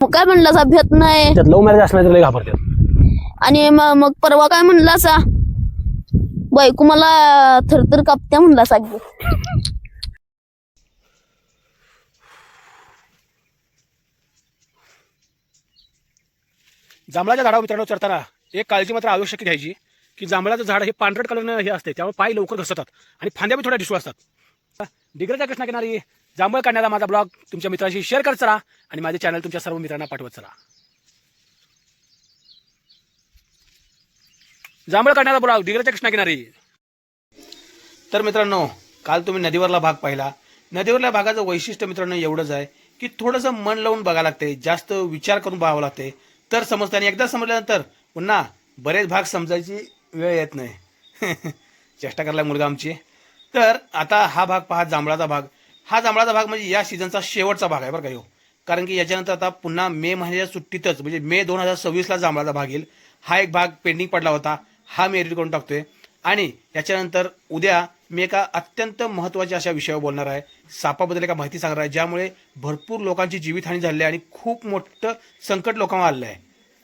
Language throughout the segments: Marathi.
मग काय म्हणला सा भेट नाही त्यात लव्ह मॅरेज असणार लय घाबरतात. आणि मग परवा काय म्हणला सा बायको मला थरथर कापत्या म्हणला सा की. जांभळाच्या झाडावर मित्रांनो चढताना एक काळजी मात्र आवश्यक घ्यायची की जांभळाचं झाड हे पांढरट कलरनं हे असते, त्यामुळे पाय लवकर घसरतात आणि फांद्या बी थोड्या डिशू असतात. डिग्रजच्या कृष्णाकिनारी जांभळ काढण्याचा माझा ब्लॉग तुमच्या मित्रांशी शेअर करत चला आणि माझे चॅनल तुमच्या सर्व मित्रांना पाठवत चला. जांभळ काढण्याचा ब्लॉग डिग्रजच्या कृष्णाकिनारी. तर मित्रांनो, काल तुम्ही नदीवरला भाग पाहिला. नदीवरल्या भागाचं वैशिष्ट्य मित्रांनो एवढंच आहे की थोडंसं मन लावून बघावं लागते, जास्त विचार करून बघावं लागते, तर समजतं. आणि एकदा समजल्यानंतर पुन्हा बरेच भाग समजायची वेळ येत नाही. चेष्टा करायला मुलगा आमची. तर आता हा भाग पहा, जांभळाचा भाग. हा जांभळाचा भाग म्हणजे या सीझनचा शेवटचा भाग आहे बरं का ह्यो. कारण की याच्यानंतर आता पुन्हा मे महिन्याच्या सुट्टीतच म्हणजे मे 2026ला जांभळाचा भाग येईल. हा एक भाग पेंडिंग पडला होता, हा मी एडिट करून टाकतोय. आणि याच्यानंतर उद्या मी एका अत्यंत महत्त्वाच्या अशा विषयावर बोलणार आहे. सापाबद्दल एका माहिती सांगणार आहे, ज्यामुळे भरपूर लोकांची जीवितहानी झाली आहे आणि खूप मोठं संकट लोकांना आलं आहे.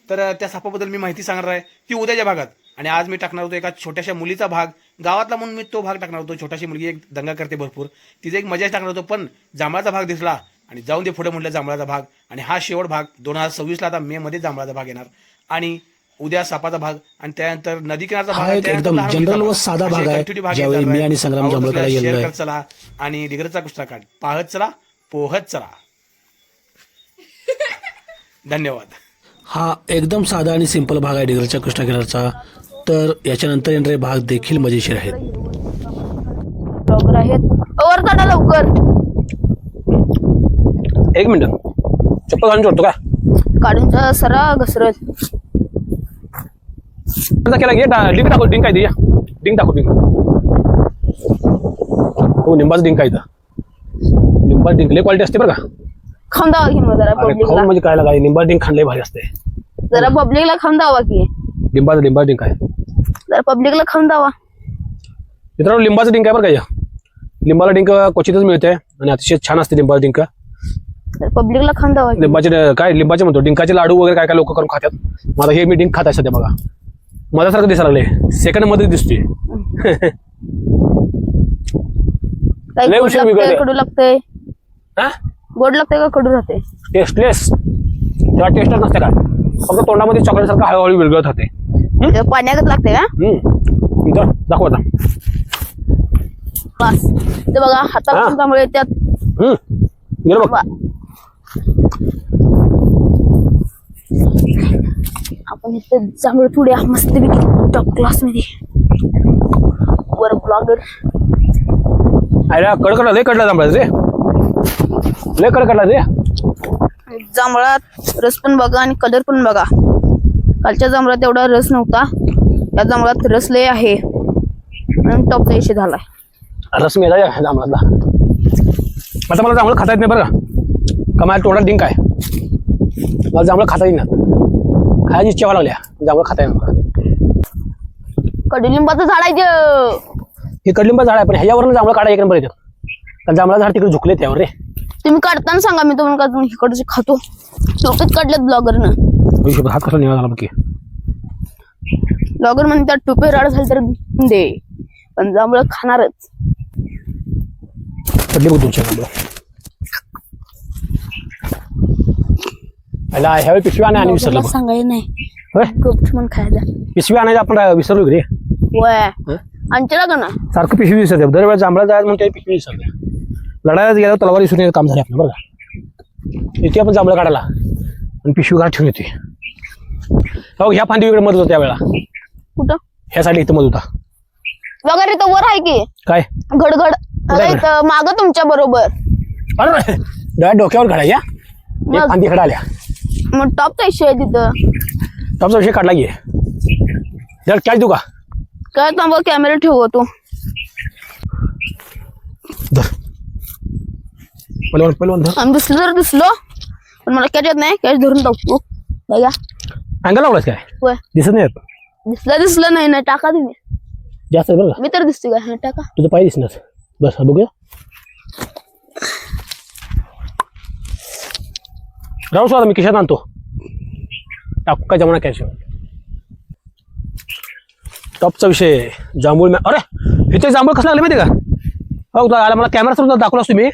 तर त्या सापाबद्दल मी माहिती सांगणार आहे ती उद्याच्या भागात. आणि आज मी टाकणार होतो एका छोट्याशा मुलीचा भाग, गावातला म्हणून मी तो भाग टाकणार होतो. छोटाशी मुलगी एक दंगा करते भरपूर, तिचा एक मजाच टाकणार होतो, पण जांभळाचा भाग दिसला आणि जाऊन दे पुढे म्हटलं जांभळाचा भाग. आणि हा शेवट भाग 2026ला आता मे मध्ये जांभळाचा भाग येणार. आणि उद्या सापाचा भाग आणि त्यानंतर नदी किनारचा भाग. एकदम जनरल व साधा भाग आहे, ज्यावेळी मी आणि संग्राम जांभळकडे गेलो आहे. चला आणि डिग्रजचा कुस्ता काढ पाहत चला, पोहत चला. धन्यवाद. हा एकदम साधा आणि सिंपल भाग आहे डिग्रजच्या कृष्णाकिनारचा. तर याच्यानंतर येणारे भाग देखील मजेशीर आहेत. लवकर आहेत वर काढा लवकर. एक मिनिट, चप्पल घालून जोडतो का? काढून सरा घसरत केला घे. डिंक दाखव, डिंक काय ते, डिंक दाखव, डिंक. हो, निंबाचं डिंक काय इथं. निंबाचं डिंक लय क्वालिटी असते बरं का. खाऊन दावा की मग जरा खाऊन पब्लिकला. म्हणजे काय लागाय, निंबाचं डिंक खाणं लय भारी असते. जरा पब्लिकला खाऊन दावा की. लिंबाचं डिंक आहे जरा पब्लिकला खाऊन दावा. मित्रांनो. लिंबाचं डिंक आहे बरं का. लिंबाला डिंक क्वचितच मिळते आणि अतिशय छान असते लिंबाचं डिंक. जरा पब्लिकला खाऊन दावा की. लिंबाचे काय, लिंबाचे म्हणतो, डिंकाचे लाडू वगैरे काय काय लोक करून खातात. मला हे मी डिंक खात आहे सध्या बघा. माझ्यासारखं दिसायला लागले, सेकंड मध्ये दिसतोय. काही लय गोड उशीर लागतंय, बिघडले. कडू लागतंय. हा, गोड लागतंय का कडू राहते? टेस्टलेस. तेव्हा टेस्टच नसते काय, फक्त तोंडामध्ये चॉकलेट सारखं हळूहळू विरघळत होते. पाण्यागत लागते का? दाखव आता. बस ते बघा हातात त्यामुळे त्यात गेलं बघ. आपण इथे जांभळ पुढे मस्त टॉप क्लास मध्ये वर ब्लॉगर. अरे कडकडला, लय कडला जांभळा रे, लय कडकडला रे. जांभळात रस पण बघा आणि कलर पण बघा. कालच्या जांभळात एवढा रस नव्हता, या जांभळात रस लय आहे म्हणून टॉपचा विषय झालाय. रस मिळाला या जांभळातला. आता मला जांभळं खाता येत नाही बरं का माझ्या तोंडात डिंक आहे. मला जांभळं खाता येईल ना, खायची इच्छा व्हायला लागल्या, जांभळं खाता येईल मला. कडुलिंबाचं झाड आहे ते. हे कडलिंबा झाड आहे, पण ह्याच्यावरून जांभळं काढा एक नंबर येतं. कारण जांभळा झाड तिकडे झुकले त्यावर रे. तुम्ही काढताना सांगा, मी तुम्हाला का तुम्ही इकडचे खातो. डोक्यात काढलेत ब्लॉगरनं. हात कसा निघाला बघ की. ब्लॉगर म्हणते त्यात टोपे राड झाले तर दे, पण जांभळं खाणारच. कडली बघ तुमच्या जांभळं. ह्यावेळी पिशवी आणि विसरलं बघ. सांगायला नाही, होय, गप्प म्हणून खायला. पिशवी आणायला आपण विसरलो रे. वय आमच्याला का ना सारखं पिशवी विसरते. दरवेळेस जांभळा जायचं म्हणते पिशवी विसरते. लढायला गेल्यावर तलवार विसरून काम झाले आपलं बरं का. इथे आपण जांभळं काढायला आणि पिशवी घाट ठेवून येते. हो, ह्या फांदी इकडे मदत होता त्यावेळेला. कुठं? ह्या साईड इथं मदत होता. वगैरे तर वर आहे की काय घडघड. इथं माग तुमच्या बरोबर. अरे डोक्यावर घडा या, एक फांदी खडा आल्या. मग टॉपचा विषय आहे तिथं. टॉपचा विषय काढला की जर कॅच देऊ का? काय थांबा, कॅमेरा ठेवतो. आम्ही दिसलो तर दिसलो, पण मला कॅच येत नाही. कॅच धरून टाकतो बघा. अँगल लावलास काय? होय, दिसत नाही. दिसलं नाही ना, टाका तुम्ही. जास्त आहे बरं का. मी तर दिसते का? टाका. तुझं पाय दिसणार. बस बघूया. राहू सोडा मी खिशात आणतो टाकू काय जमाना कॅश टॉपचा विषय जांभूळ अरे इथे जांभूळ कसं लागले माहिती का हो आला मला कॅमेरा समजा दाखवला तुम्ही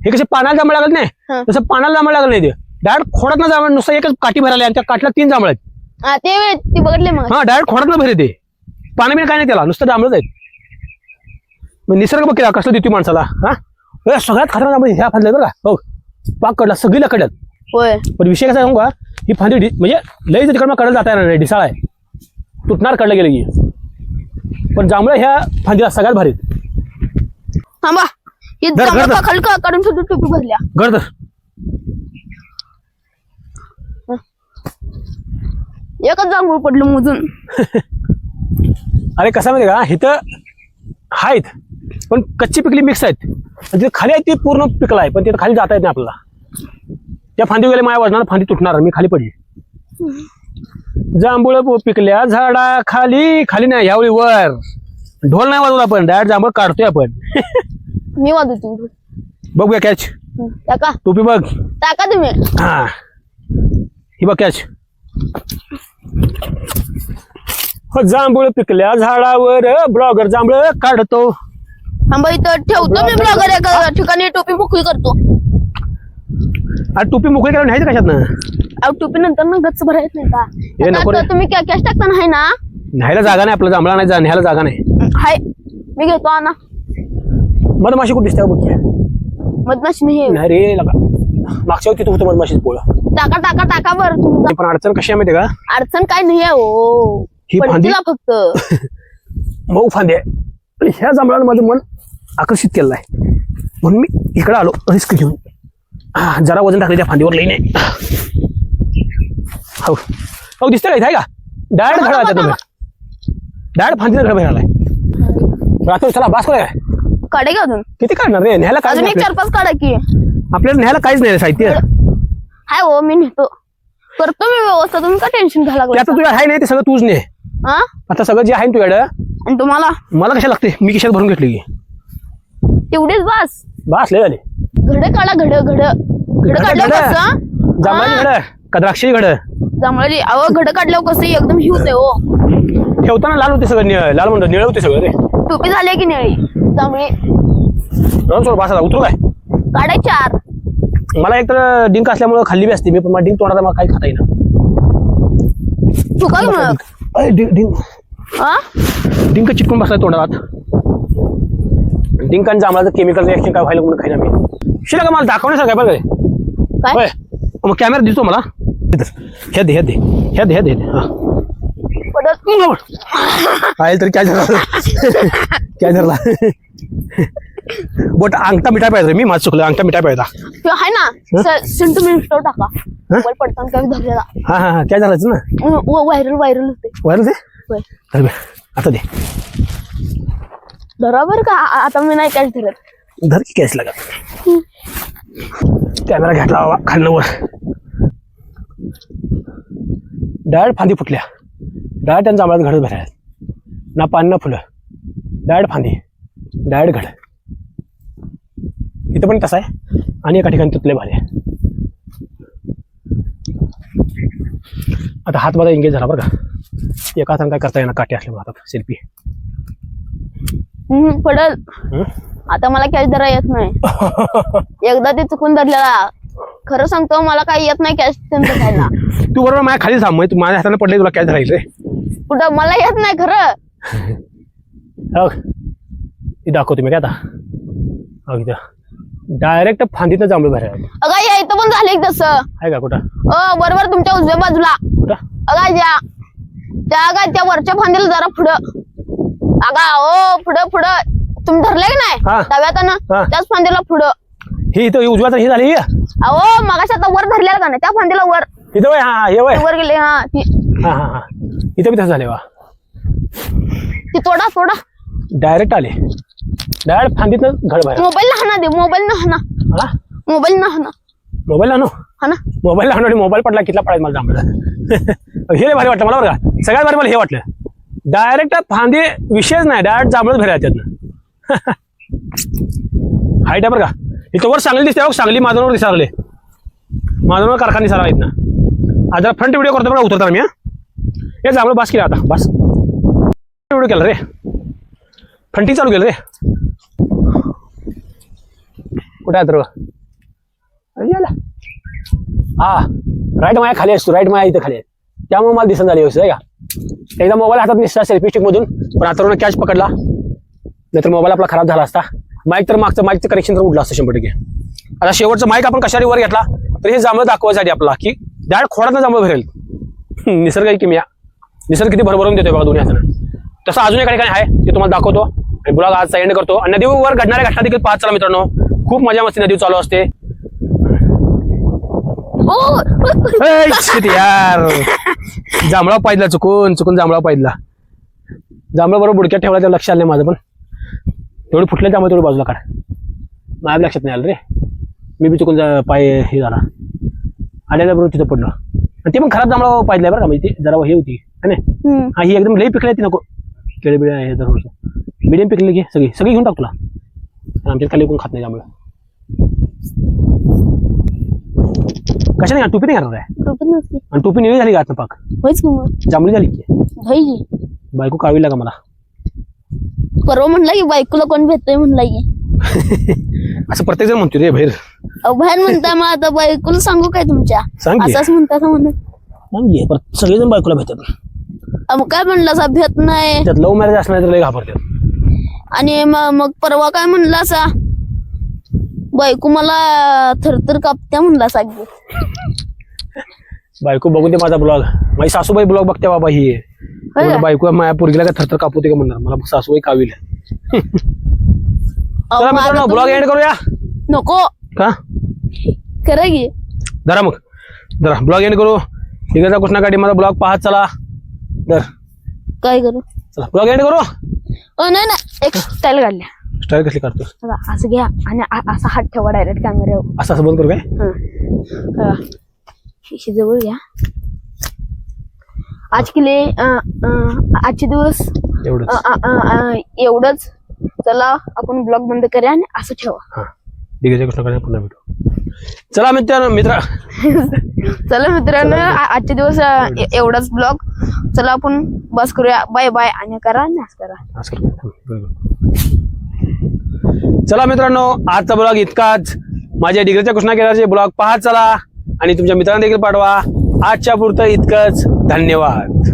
हे कसे पानाला जांभळ लागत नाही तसं पानाला जांभळ लागलं नाही ते डायरेक्ट खोडात ना जांभळ नुसतं एकच काठी भरायला आणि त्या काठीला 3 जांभळ आहेत ते बघितले मग हा डायरेक्ट खोडात ना भरे ते पाणी बिन काय नाही त्याला नुसतं जांभळच आहेत मग निसर्ग बघ केला कसलं देतो माणसाला हा सगळ्यात खतरनाक जांभळ ह्या फांदल्या बरं का हो पाक कडला सगळीला कडल्यात होय पण विषय कसा सांगू का ही फांदी म्हणजे लई तिकडं कडला जाता येणार नाही ढिसाळ आहे तुटणार कडलं गेलं की पण जांभळं ह्या फांदीला सगळ्यात भारी थांबा ही जांभळं खाली काढून सुद्धा टोपी भरल्या गर्द एकच जांभूळ पडलं मोजून अरे कसं माहिती का इथं आहेत पण कच्ची पिकली मिक्स आहेत तिथे खाली आहे ती पूर्ण पिकला आहे पण तिथं खाली जाता येत नाही आपल्याला त्या फांदी गेले माझ्या वजनाला फांदी तुटणार मी खाली पडली जांभूळ पिकल्या झाडा खाली खाली नाही यावेळी वर ढोल नाही वाजवला आपण डायरेक्ट जांभूळ काढतोय आपण मी वाजवतो बघूया कॅच टाका टोपी बघ टाका तुम्ही हा ही बघ कॅच जांभूळ पिकल्या झाडावर ब्लॉगर जांभूळ काढतो थांबा इथं ठेवतो मी ब्लॉगर एका ठिकाणी टोपी मोकळी करतो आणि टोपी मोकळी करायला न्यायचं कशात ना टोपी नंतर ना गच्च भरायच नाही हे नको का रे. तुम्ही कॅश टाकताना आहे ना न्यायला जागा नाही आपलं जांभळा नाही न्यायला जागा नाही हाय मी घेतो आणा मधमाशी कुठे दिसते बघ की. मधमाशी नाही नाही रे लगा मागच्या होती होतं मधमाशीच पोळ टाका टाका टाका बरं तुमचा पण अडचण कशी आहे माहिती का अडचण काय नाही आहे हो ही फांदी पडतीला फक्त मऊ फांदी आहे आणि ह्या जांभळानं माझं मन आकर्षित केलं आहे म्हणून मी इकडे आलो रिस्क घेऊन जरा वजन टाकले त्या फांदीवर लई नाही हो हो दिसतं का इथे आहे का डायरेक्ट घडा तुम्ही डायरेक्ट फांदीला घड बाहेर आलाय रात्री चला बास काय काढे का अजून किती काढणार रे न्यायला काय अजून एक 4-5 काढा की आपल्याला न्यायला काहीच नाही रे साहित्य हाय हो मी नेतो करतो मी व्यवस्था तुम्ही का टेन्शन घ्या लागलं आता तुझ्या आहे नाही ते सगळं तूच ने हा आता सगळं जे आहे ना तुझ्याकडं आणि तुम्हाला मला कशा लागते मी कशात भरून घेतली की तेवढीच बास बास लय झाली घडे काढा घड काढल्यावर कसं जांभळाची घड का द्राक्षी घड जांभळी अहो घड काढल्यावर कसं एकदम हिवत आहे हो ठेवताना लाल होते सगळं लाल म्हणतो निळ होते सगळं रे टोपी झाली की निळी जांभळी सोड बासा उतरू काय काढाय 4 मला एक तर डिंक असल्यामुळे खाल्ली बी असते मी पण मला डिंक तोंडाला मला काही खाता येईना तू काय मग अरे डिंक हा डिंक चिटकून बसलाय तोंडात डिंक आणि जांभळाचं केमिकल रिएक्शन काय व्हायला म्हणून खाईना मी शिला का मला दाखवण्यासारखं आहे बरं काय होय मग कॅमेरा दिसतो मला हे दे हा पडत आहे तर काय झालं काय झाला बोट अंगठा मिठाय पाहिजे मी माझं चुकलं अंगठा मिठाय पाहिजे ते आहे ना सिंटू मिनिस्टर टाका मोबाईल पडताना काय धरलेला हा काय झालं ना व्हायरल होते वायर दे होय. धर आता दे बरोबर का आता मी नाही कॅश धरत धर की कॅश लागा कॅमेरा घेतला बाबा खाल्लं वर डायरेक्ट फांदी फुटल्या डायरेक्ट त्यांचा आम्हाला घडत भरायला ना पान ना फुलं डायरेक्ट फांदी डायरेक्ट घड इथं पण तसं आहे आणि एका ठिकाणी तुटले भाले आता हात माझा एंगेज झाला बरं का एका हाताने काय करता येणार काठी असल्यामुळे हातात सेल्फी पडल आता मला कॅश धरा येत नाही एकदा ते चुकून धरलेला खरं सांगतो मला काही येत नाही कॅश त्यांचं खायला तू बरोबर माझ्या खाली थांब माझ्या हाताने पडले तुला कॅश धरायचं कुठं मला येत नाही खरं हो ती दाखवतो मी काय आता हो इथं डायरेक्ट फांदीतनं जांभळ भरायला अगा या इथं पण झालं एक तसं आहे का कुठं बरोबर तुमच्या उजव्या बाजूला कुठं अगा त्या वरच्या फांदीला जरा पुढं अगा ओ पुढं तुम्ही धरले की नाही हा. डाव्यात ना त्याच फांदीला पुढं ही इथं उजव्यात ही झाली अहो मगाशी आता वर धरलेला का नाही त्या फांदीला वर इथं वय हा हे वय वर गेले हा ती हा इथं बी तसं झाले वा ती तोडा डायरेक्ट आले डायरेक्ट फांदीतनं घड बाहेर मोबाईल ना हाना दे मोबाईल ना हाना हा मोबाईल ना हाना मोबाईल आणू हाना मोबाईल आणू आणि मोबाईल पडला कितला पडायचं मला जांभळं हे लय भारी वाटलं मला बरं का सगळ्यात भारी मला हे वाटलं डायरेक्ट फांदी विषयच नाही डायरेक्ट जांभळच भरायला त्यातनं हाईट आहे बरं का इथं वर सांगली दिसते सांगली माझ्यावर दिसायला माझा मला कारखाने सारा आहेत ना. आज जरा फ्रंट व्हिडिओ करतो बघा उतरताना मी. हे जांभळं बस केलं आता बस. व्हिडिओ केला रे. फ्रंटिंग चालू केलं रे. कुठे आहे तर याला हा राईट माया खाली असतो. राईट माया इथं खाली आहे त्यामुळे मला दिसन झाली व्यवस्थित आहे का. एकदा मोबाईल हातात निसला सेल्फी स्टिक मधून पण आता कॅच पकडला नाहीतर मोबाईल आपला खराब झाला असता. माईक तर मागचं माईकचं करेक्शन तर उडलं असतं 100%. आता शेवटचं माईक आपण कशाने वर घेतला तर हे जांभळं दाखवायसाठी आपला की डायरेक्ट खोडात जांभळं भरेल. निसर्ग आहे किमया. निसर्ग किती भरभरून देतोय बघा दोन्ही हातानं. तसं अजून एका ठिकाणी आहे ते तुम्हाला दाखवतो आणि ब्लॉग आजचा एंड करतो. आणि नदीवर घडणाऱ्या घटना देखील पाहत चला मित्रांनो. खूप मजा मस्ती नदी चालू असते. यार जांभळा पाहिजला चुकून जांभळा पाहिजला. जांभळा बरोबर बुडक्यात ठेवला तर लक्ष आलं नाही माझं पण. तेवढी फुटले त्यामुळे तेवढी बाजूला काढ. माझ्या लक्षात नाही आलं रे. मी बी चुकून पाय हे झाला आल्याला बरोबर तिथं पडलं. आणि ते पण खराब जांभळा पाहिजे बरं का. म्हणजे ते जरा हे होती है ना. हा ही एकदम लई पिकली ती नको. केळे बिळे आहे जर मिडियम पिकले घे सगळी घेऊन टाक तुला. आमच्यात खाली कोण खात नाही जांभळं. कशा नाही टोपी नाही करणार आहे. आणि टोपी निळी झाली का आता पाक जांभळी झाली की बायको कावीला का मला. परवा म्हणला की बायकोला कोण भेटतोय म्हणला की. असं प्रत्येक जण म्हणतो रे बाहेर. बाहेर म्हणता मग आता बायकोला सांगू काय तुमच्या सांग की. असंच म्हणता का म्हणत सगळेजण बायकोला भेटतात. मग काय म्हणलं असा भेट नाही. त्यात लव्ह मॅरेज असणार तर लय घाबरतात. आणि मग परवा काय म्हणला असा बायको मला थरथर कापत्या म्हणला सांगे. बायको बघून ते माझा ब्लॉग. माझी सासूबाई ब्लॉग बघते बाबा ही. बायको माझ्या पोरगीला काय थरथर कापू ते का म्हणणार मला सासूबाई कावील. चला मित्रांनो ब्लॉग एंड करूया. नको का करा की जरा मग जरा ब्लॉग एंड करू. इकडचा कृष्णा गाडी माझा ब्लॉग पाहत चला. तर काय करू चला ब्लॉग एंड करू. नाही ना एक स्टाईल काढल्या. स्टाईल कसली काढतो. असं घ्या आणि असा हात ठेवा डायरेक्ट कॅमेऱ्यावर. असं बंद करू काय. जवळ घ्या. आज केले आजचे दिवस एवढंच. चला आपण ब्लॉग बंद करूया आणि असं ठेवा. हा दिग्गज कृष्णाकडे पुन्हा भेटू. चला चला मित्रांनो आजचे दिवस एवढाच ब्लॉग. चला आपण बस करूया. बाय बाय आणि करा नाच करा. चला मित्रांनो आजचा ब्लॉग इतकाच. माझ्या डिग्रीच्या कृष्णा केदारचे ब्लॉग पाहत चला आणि तुमच्या मित्रांना देखील पाठवा. आजच्या पुरतं इतकंच. धन्यवाद.